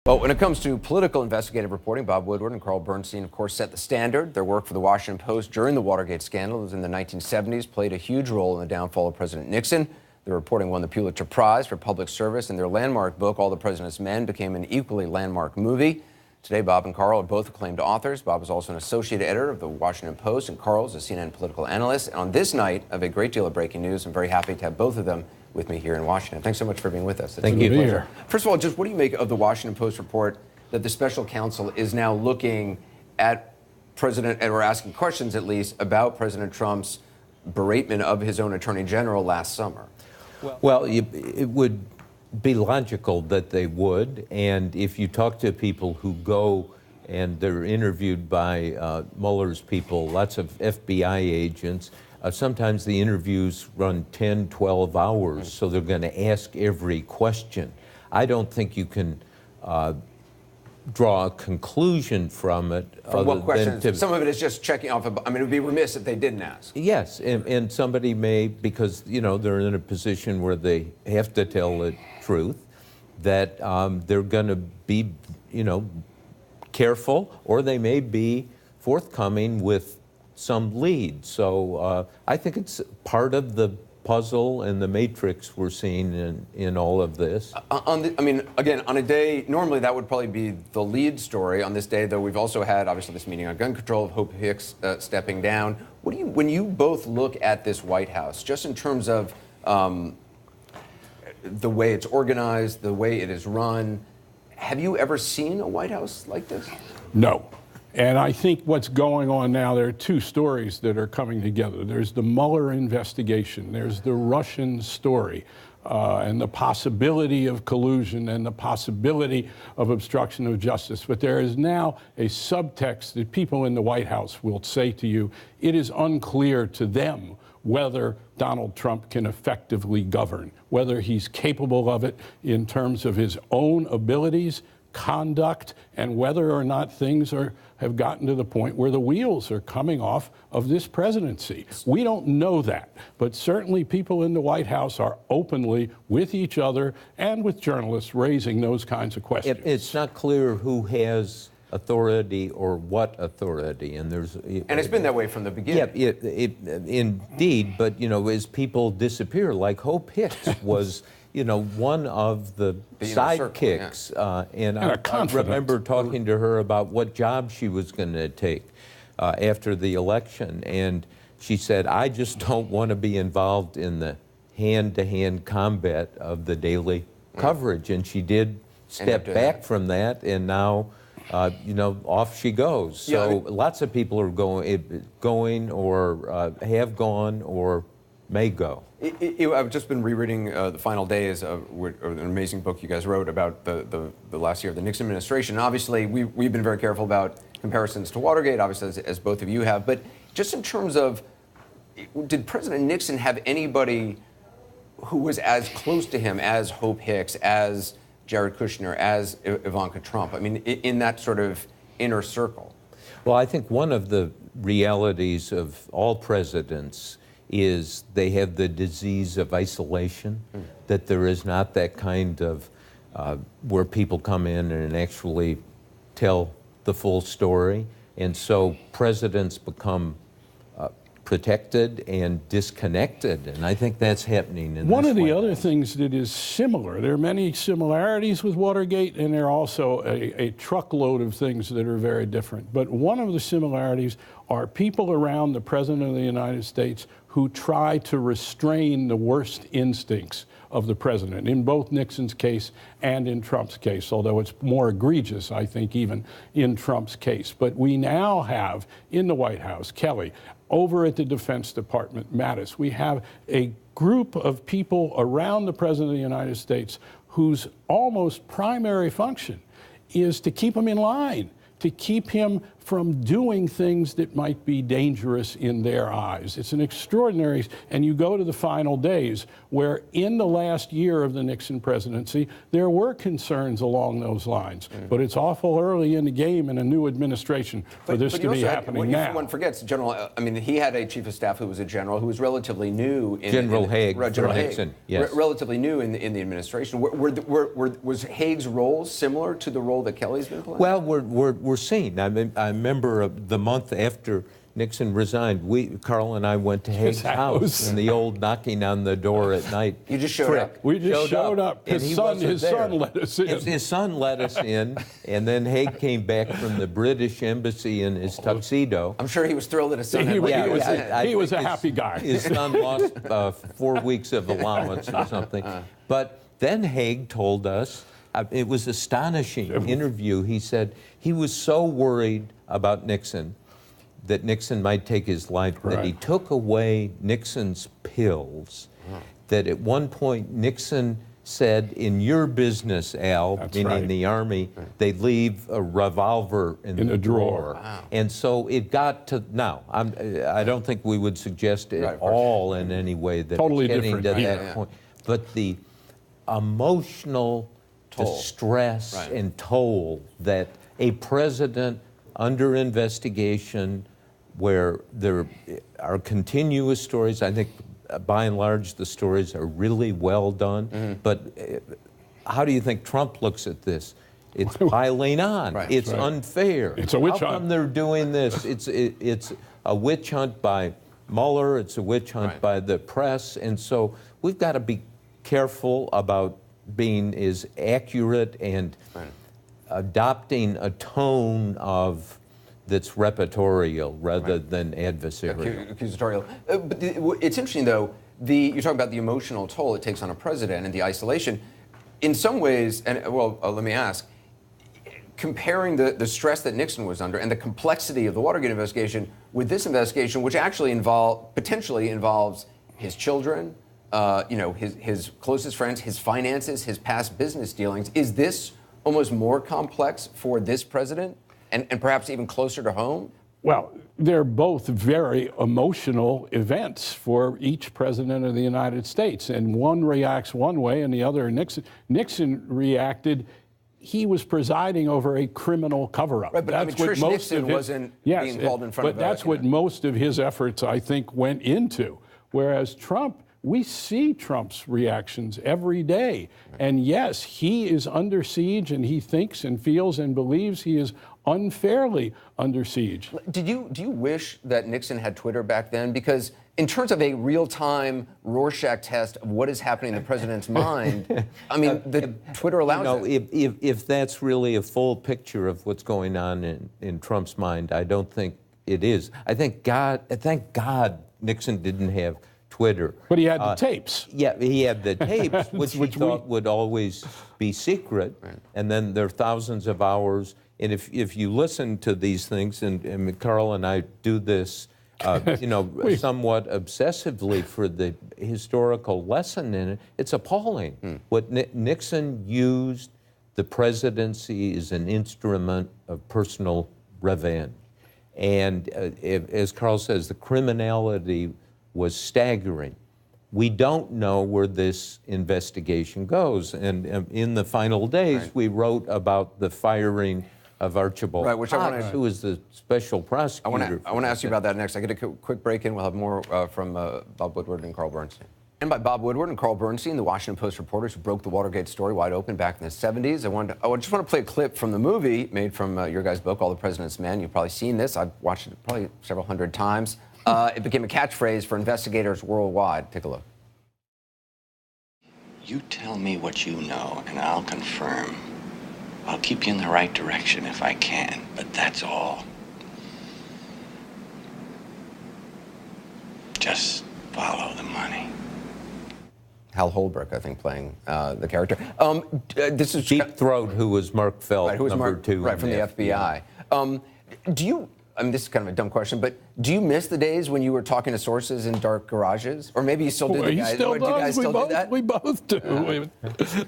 Well, when it comes to political investigative reporting, Bob Woodward and Carl Bernstein, of course, set the standard. Their work for the Washington Post during the Watergate scandals in the 1970s played a huge role in the downfall of President Nixon. Their reporting won the Pulitzer Prize for public service, and their landmark book, All the President's Men, became an equally landmark movie. Today, Bob and Carl are both acclaimed authors. Bob is also an associate editor of the Washington Post, and Carl is a CNN political analyst. And on this night of a great deal of breaking news, I'm very happy to have both of them with me here in Washington. Thanks so much for being with us. Thank you. Pleasure. First of all, just what do you make of the Washington Post report that the special counsel is now looking at President, or asking questions at least, about President Trump's beratement of his own attorney general last summer? Well, it would be logical that they would, and if you talk to people who go and they're interviewed by Mueller's people, lots of FBI agents, sometimes the interviews run 10, 12 hours, so they're going to ask every question. I don't think you can draw a conclusion from it. From what questions? Some of it is just checking off. I mean, it would be remiss if they didn't ask. Yes, and somebody may, because they're in a position where they have to tell the truth, that they're going to be careful, or they may be forthcoming with some lead. So I think it's part of the puzzle and the matrix we're seeing in all of this. Again, on a day, normally that would probably be the lead story. On this day, though, we've also had, obviously, this meeting on gun control, Hope Hicks stepping down. When you both look at this White House, just in terms of the way it's organized, the way it is run, have you ever seen a White House like this? No. And I think what's going on now, there are two stories that are coming together. There's the Mueller investigation, there's the Russian story, and the possibility of collusion and the possibility of obstruction of justice. But there is now a subtext that people in the White House will say to you, it is unclear to them whether Donald Trump can effectively govern, whether he's capable of it in terms of his own abilities, conduct, and whether or not things have gotten to the point where the wheels are coming off of this presidency. We don't know that, but certainly people in the White House are openly, with each other and with journalists, raising those kinds of questions. It's not clear who has authority or what authority, and it's been that way from the beginning. Yeah, indeed, but as people disappear, like Hope Hicks was one of the sidekicks, and I remember talking to her about what job she was going to take after the election, and she said, I just don't want to be involved in the hand-to-hand combat of the daily coverage, and she did step back from that, and now off she goes. So lots of people are going or have gone or may go. I've just been rereading the final days of an amazing book you guys wrote about the last year of the Nixon administration. Obviously, we've been very careful about comparisons to Watergate, obviously, as both of you have. But just in terms of, did President Nixon have anybody who was as close to him as Hope Hicks, as Jared Kushner, as Ivanka Trump? I mean, in that sort of inner circle. Well, I think one of the realities of all presidents is they have the disease of isolation, that there is not that kind of where people come in and actually tell the full story. And so presidents become protected and disconnected, and I think that's happening in one this of the way. other things that is similar, there are many similarities with Watergate, and there are also a truckload of things that are very different. But one of the similarities are people around the President of the United States who try to restrain the worst instincts of the president, in both Nixon's case and in Trump's case, although it's more egregious, I think, even in Trump's case. But we now have, in the White House, Kelly, over at the Defense Department, Mattis, we have a group of people around the President of the United States whose almost primary function is to keep him in line, to keep him from doing things that might be dangerous in their eyes. It's an extraordinary, and you go to the final days where in the last year of the Nixon presidency, there were concerns along those lines. But it's awful early in the game in a new administration for this to be happening now. One forgets, General, I mean, he had a chief of staff who was a general who was relatively new. General Haig. General Haig, Nixon, yes. Relatively new in the administration. Was Haig's role similar to the role that Kelly's been playing? Well, we're seeing. I remember the month after Nixon resigned, Carl and I went to Haig's house in the old knocking on the door at night. You just showed up. We just showed up. His son let us in. His son let us in, and then Haig came back from the British embassy in his tuxedo. I'm sure he was thrilled that his son He was a happy guy. His son lost 4 weeks of allowance or something. But then Haig told us, it was an astonishing interview. He said he was so worried about Nixon, that Nixon might take his life, that he took away Nixon's pills, that at one point Nixon said, in your business, Al, meaning the Army, they leave a revolver in the drawer. Wow. And so it got to, now, I don't think we would suggest at all in any way that totally it's getting different. to that point. But the emotional distress and toll that a president under investigation, where there are continuous stories, I think by and large the stories are really well done, but how do you think Trump looks at this? It's piling on. It's unfair. It's a witch hunt. How come they're doing this? It's a witch hunt by Mueller. It's a witch hunt by the press. And so we've got to be careful about being as accurate and adopting a tone of that's repertorial rather than adversarial. Accusatorial. But it's interesting, though, you're talking about the emotional toll it takes on a president and the isolation. In some ways, and let me ask, comparing the stress that Nixon was under and the complexity of the Watergate investigation with this investigation, which actually potentially involves his children, his closest friends, his finances, his past business dealings, is this almost more complex for this president? And perhaps even closer to home? Well, they're both very emotional events for each president of the United States. And one reacts one way and the other, Nixon reacted, he was presiding over a criminal cover-up. Right, but that's what Trish most Nixon wasn't being called in front of But that's what most of his efforts, I think, went into. Whereas Trump, we see Trump's reactions every day. And yes, he is under siege, and he thinks and feels and believes he is unfairly under siege. Do you wish that Nixon had Twitter back then? Because in terms of a real-time Rorschach test of what is happening in the president's mind, I mean, the Twitter allows it. If that's really a full picture of what's going on in Trump's mind, I don't think it is. Thank God Nixon didn't have Twitter. But he had the tapes. Yeah, he had the tapes, which he thought would always be secret. And then there are thousands of hours. And if you listen to these things, and Carl and I do this, somewhat obsessively for the historical lesson in it, it's appalling. What Nixon used the presidency as an instrument of personal revenge. And as Carl says, the criminality was staggering. We don't know where this investigation goes. And in the final days, we wrote about the firing of Archibald Cox, who was the special prosecutor. I want to ask you about that next. I get a quick break in. We'll have more from Bob Woodward and Carl Bernstein. And by Bob Woodward and Carl Bernstein, the Washington Post reporters who broke the Watergate story wide open back in the 70s. I just want to play a clip from the movie made from your guys' book, All the President's Men. You've probably seen this. I've watched it probably several hundred times. It became a catchphrase for investigators worldwide. Take a look. You tell me what you know, and I'll confirm. I'll keep you in the right direction if I can, but that's all. Just follow the money. Hal Holbrook, I think, playing the character. This is Deep Throat, who was Mark Felt, number 2. Right, from the FBI. I mean, this is kind of a dumb question, but do you miss the days when you were talking to sources in dark garages? Or maybe you still do, He still does. Do you guys still do that? We both do.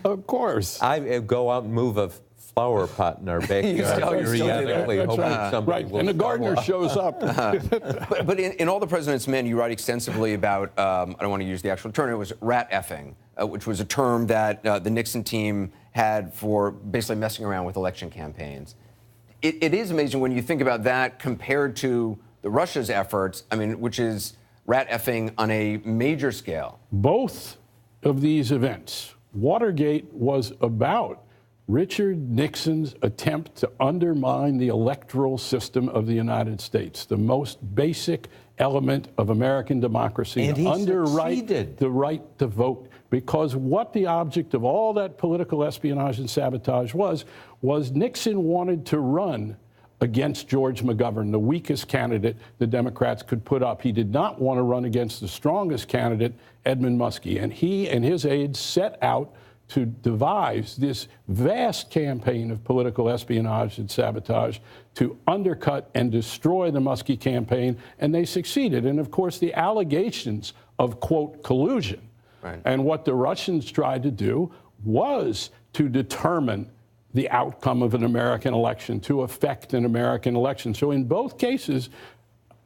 Of course. I go out and move a flower pot in our backyard periodically, hoping somebody will and the gardener show shows up. But in All the President's Men, you write extensively about, I don't want to use the actual term, it was rat effing, which was a term that the Nixon team had for basically messing around with election campaigns. It is amazing when you think about that compared to the Russia's efforts, I mean, which is rat effing on a major scale. Both of these events, Watergate was about Richard Nixon's attempt to undermine the electoral system of the United States, the most basic element of American democracy, and he succeeded. The right to vote. Because what the object of all that political espionage and sabotage was Nixon wanted to run against George McGovern, the weakest candidate the Democrats could put up. He did not want to run against the strongest candidate, Edmund Muskie. And he and his aides set out to devise this vast campaign of political espionage and sabotage to undercut and destroy the Muskie campaign, and they succeeded. And of course, the allegations of, quote, collusion, and what the Russians tried to do was to determine the outcome of an American election, to affect an American election. So in both cases,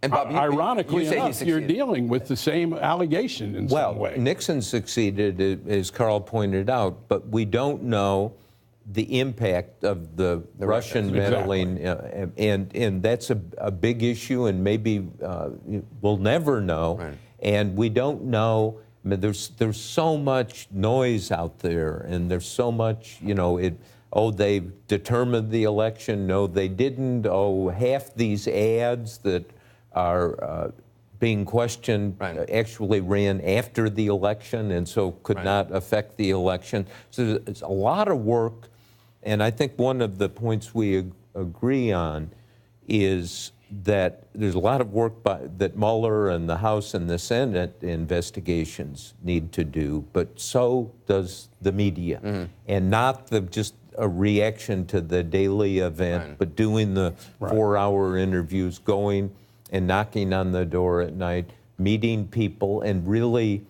and Bob, ironically enough, you're dealing with the same allegation in some way. Well, Nixon succeeded, as Carl pointed out, but we don't know the impact of the Russian meddling, and that's a big issue, and maybe we'll never know. Right. And we don't know. I mean, there's so much noise out there, and there's so much, oh, they determined the election. No, they didn't. Oh, half these ads that are being questioned actually ran after the election and so could not affect the election. So it's a lot of work, and I think one of the points we agree on is that there's a lot of work that Mueller and the House and the Senate investigations need to do, but so does the media, and not just a reaction to the daily event, but doing the 4-hour interviews, going and knocking on the door at night, meeting people, and really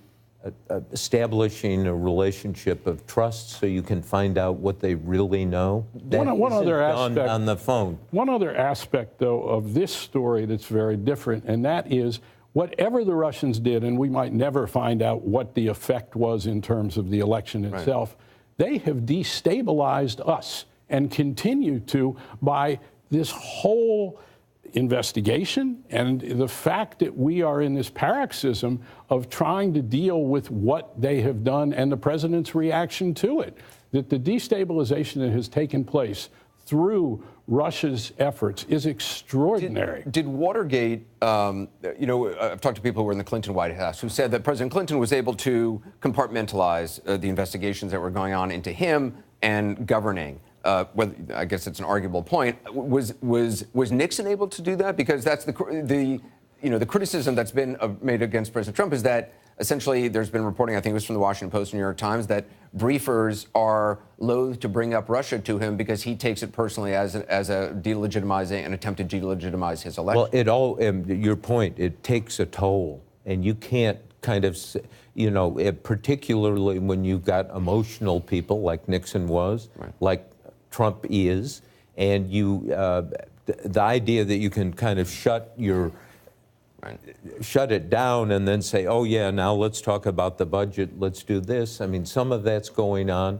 establishing a relationship of trust so you can find out what they really know. One other aspect on the phone. One other aspect, though, of this story that's very different, and that is whatever the Russians did, and we might never find out what the effect was in terms of the election itself, they have destabilized us and continue to by this whole investigation and the fact that we are in this paroxysm of trying to deal with what they have done and the president's reaction to it. That the destabilization that has taken place through Russia's efforts is extraordinary. Did Watergate, I've talked to people who were in the Clinton White House who said that President Clinton was able to compartmentalize the investigations that were going on into him and governing. Whether, I guess it's an arguable point. Was Nixon able to do that? Because that's the criticism that's been made against President Trump is that essentially there's been reporting, I think it was from the Washington Post and New York Times, that briefers are loath to bring up Russia to him because he takes it personally as a delegitimizing and attempt to delegitimize his election. Well, your point, it takes a toll, and you can't kind of, particularly when you've got emotional people like Nixon was, like Trump is, and the idea that you can kind of shut it down and then say, oh yeah, now let's talk about the budget, let's do this. I mean, some of that's going on.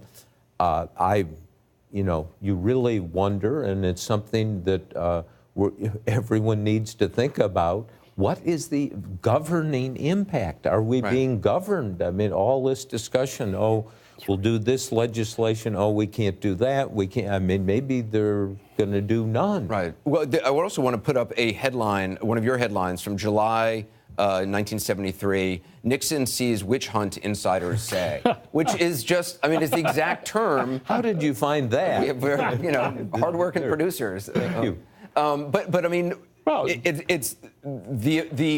You really wonder, and it's something that everyone needs to think about. What is the governing impact? Are we being governed? I mean, all this discussion, we'll do this legislation, we can't do that, we can't, I mean, maybe they're going to do none. Right. Well, I would also want to put up a headline, one of your headlines from July 1973, Nixon sees witch hunt insiders say, which is just, I mean, it's the exact term. How did you find that? We're hardworking producers. Thank you. But I mean, well, it's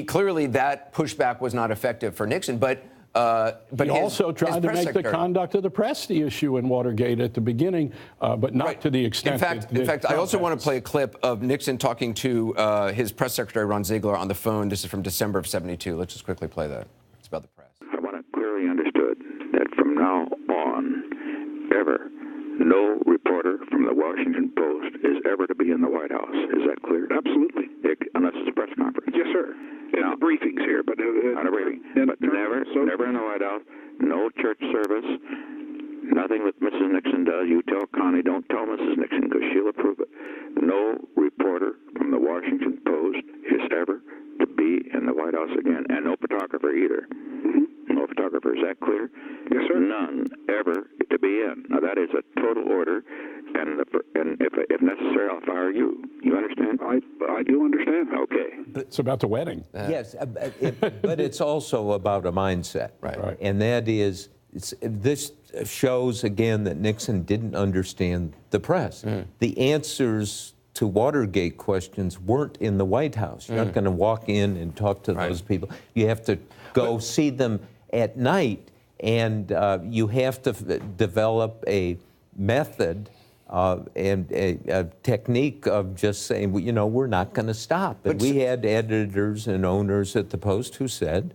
clearly that pushback was not effective for Nixon, but he also tried to make the conduct of the press the issue in Watergate at the beginning, but not to the extent. In fact, I also want to play a clip of Nixon talking to his press secretary, Ron Ziegler, on the phone. This is from December of '72. Let's just quickly play that. It's about the press. I want it clearly understood that from now on, ever, no reporter from the Washington Post is ever to be in the White House. Is that clear? Absolutely. Unless it's a press conference. Yes, sir. In the briefings here, but on a briefing. But never in the White House. No church service. Nothing that Mrs. Nixon does. You tell Connie, don't tell Mrs. Nixon because she'll approve it. No reporter from the Washington Post is ever to be in the White House again, and no photographer either. Mm-hmm. No photographer. Is that clear? Yes, sir. None ever to be in. Now that is a total order, and if necessary, I'll fire you. You understand? I do understand. Okay. It's about the wedding. Yes, but it's also about a mindset. Right. And that is, this shows again that Nixon didn't understand the press. The answers to Watergate questions weren't in the White House. You're not going to walk in and talk to those people. You have to go see them at night, and you have to develop a method and a technique of just saying, you know, we're not going to stop. And we had editors and owners at the Post who said,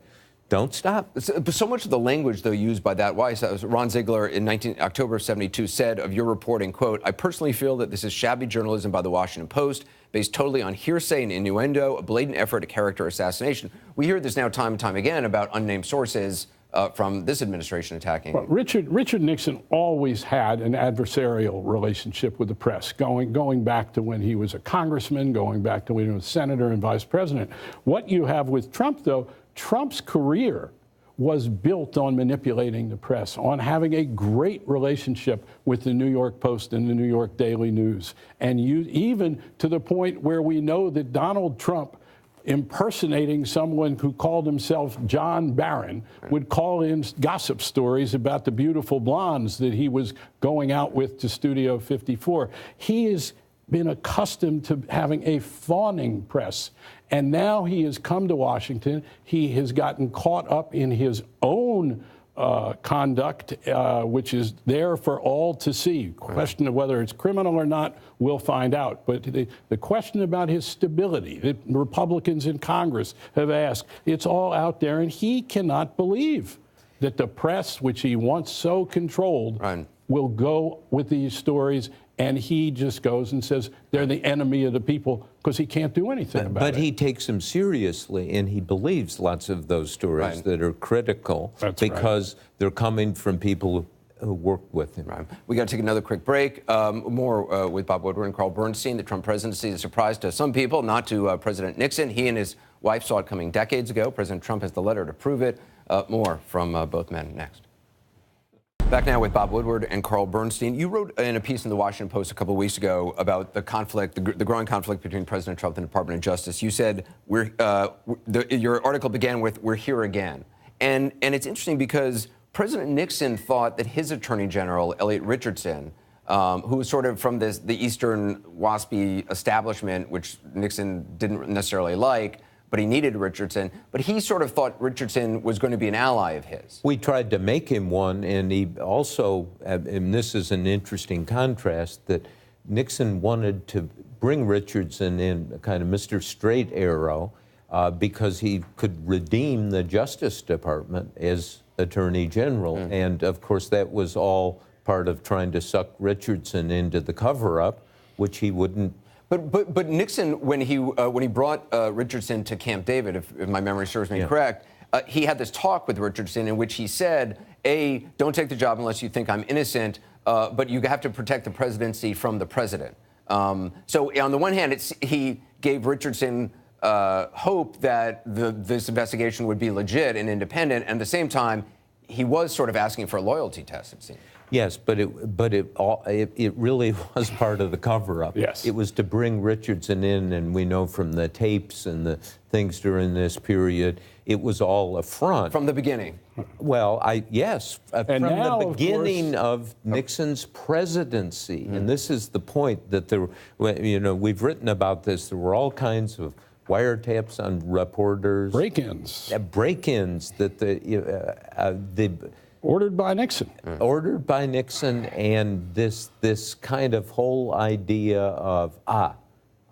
don't stop. But so much of the language, though, used by that Weiss, Ron Ziegler in October of '72 said of your reporting, quote, "I personally feel that this is shabby journalism by the Washington Post, based totally on hearsay and innuendo, a blatant effort at character assassination." We hear this now time and time again about unnamed sources from this administration attacking. Well, Richard Nixon always had an adversarial relationship with the press, going back to when he was a congressman, going back to when he was senator and vice president. What you have with Trump, though, Trump's career was built on manipulating the press, on having a great relationship with the New York Post and the New York Daily News. And even to the point where we know that Donald Trump, impersonating someone who called himself John Barron, would call in gossip stories about the beautiful blondes that he was going out with to Studio 54. He has been accustomed to having a fawning press. And now he has come to Washington. He has gotten caught up in his own conduct, which is there for all to see. Question of whether it's criminal or not, we'll find out. But the question about his stability, that Republicans in Congress have asked, it's all out there, and he cannot believe that the press, which he once so controlled, will go with these stories. And he just goes and says they're the enemy of the people because he can't do anything about it. But he takes them seriously, and he believes lots of those stories that are critical because they're coming from people who work with him. We got to take another quick break. More with Bob Woodward and Carl Bernstein. The Trump presidency is a surprise to some people, not to President Nixon. He and his wife saw it coming decades ago. President Trump has the letter to prove it. More from both men next. Back now with Bob Woodward and Carl Bernstein. You wrote in a piece in the Washington Post a couple of weeks ago about the conflict, the growing conflict between President Trump and the Department of Justice. You said, your article began with, "We're here again." And it's interesting because President Nixon thought that his Attorney General, Elliot Richardson, who was sort of from the Eastern WASPy establishment, which Nixon didn't necessarily like, but he needed Richardson. But he sort of thought Richardson was going to be an ally of his. We tried to make him one, and he also, and this is an interesting contrast, that Nixon wanted to bring Richardson in, kind of Mr. Straight Arrow, because he could redeem the Justice Department as Attorney General. And of course, that was all part of trying to suck Richardson into the cover-up, which he wouldn't. But Nixon, when he brought Richardson to Camp David, if my memory serves me correct, he had this talk with Richardson in which he said, A, don't take the job unless you think I'm innocent, but you have to protect the presidency from the president. So on the one hand, he gave Richardson hope that this investigation would be legit and independent, and at the same time, he was sort of asking for a loyalty test, it seemed. Yes, but it really was part of the cover-up. Yes. It was to bring Richardson in, and we know from the tapes and the things during this period, it was all a front. From the beginning. Well, yes, from now, the beginning of Nixon's presidency, and this is the point that we've written about this. There were all kinds of wiretaps on reporters, break-ins that the ordered by Nixon. Ordered by Nixon, and this kind of whole idea of,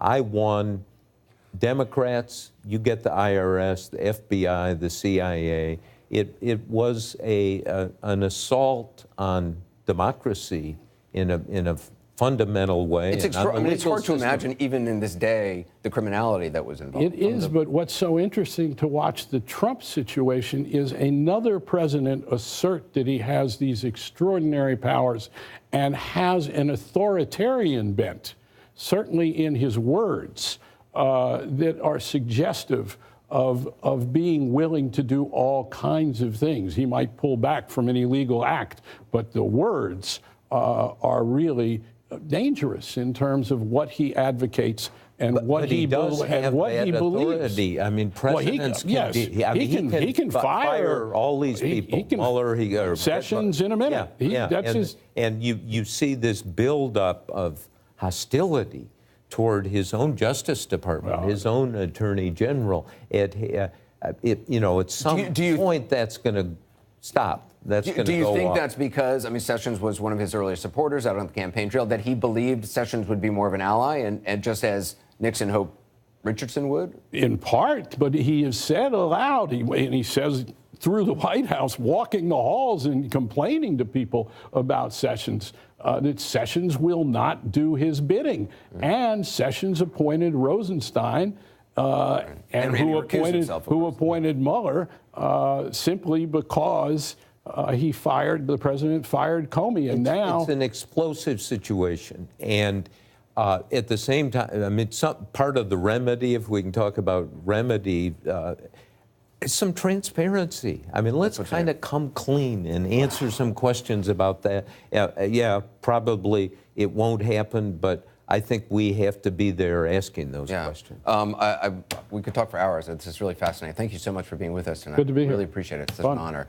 I won, Democrats, you get the IRS, the FBI, the CIA. It was an assault on democracy in a fundamental way. It's and on the I mean, it's hard legal to imagine, even in this day, the criminality that was involved. It is, but what's so interesting to watch the Trump situation is another president assert that he has these extraordinary powers and has an authoritarian bent, certainly in his words, that are suggestive of being willing to do all kinds of things. He might pull back from an illegal act, but the words are really dangerous in terms of what he advocates and what he does have and what that he believes. authority. I mean, presidents Yes, he can fire all these people. He can, Mueller, Sessions in a minute. And you see this buildup of hostility toward his own Justice Department, his own Attorney General. At some point, that's going to stop. That's going to go Do you think off. that's because, I mean, Sessions was one of his earliest supporters out on the campaign trail, that he believed Sessions would be more of an ally, and just as Nixon hoped Richardson would? In part, but he has said aloud, and he says through the White House, walking the halls and complaining to people about Sessions, that Sessions will not do his bidding. And Sessions appointed Rosenstein, and who appointed Mueller simply because the president fired Comey, and now it's an explosive situation. And at the same time, I mean, part of the remedy, if we can talk about remedy, is some transparency. I mean, let's kind of come clean and answer some questions about that. Yeah, probably it won't happen, but I think we have to be there asking those questions. We could talk for hours. It's just really fascinating. Thank you so much for being with us tonight. Good to be here. Really appreciate it. It's such an honor.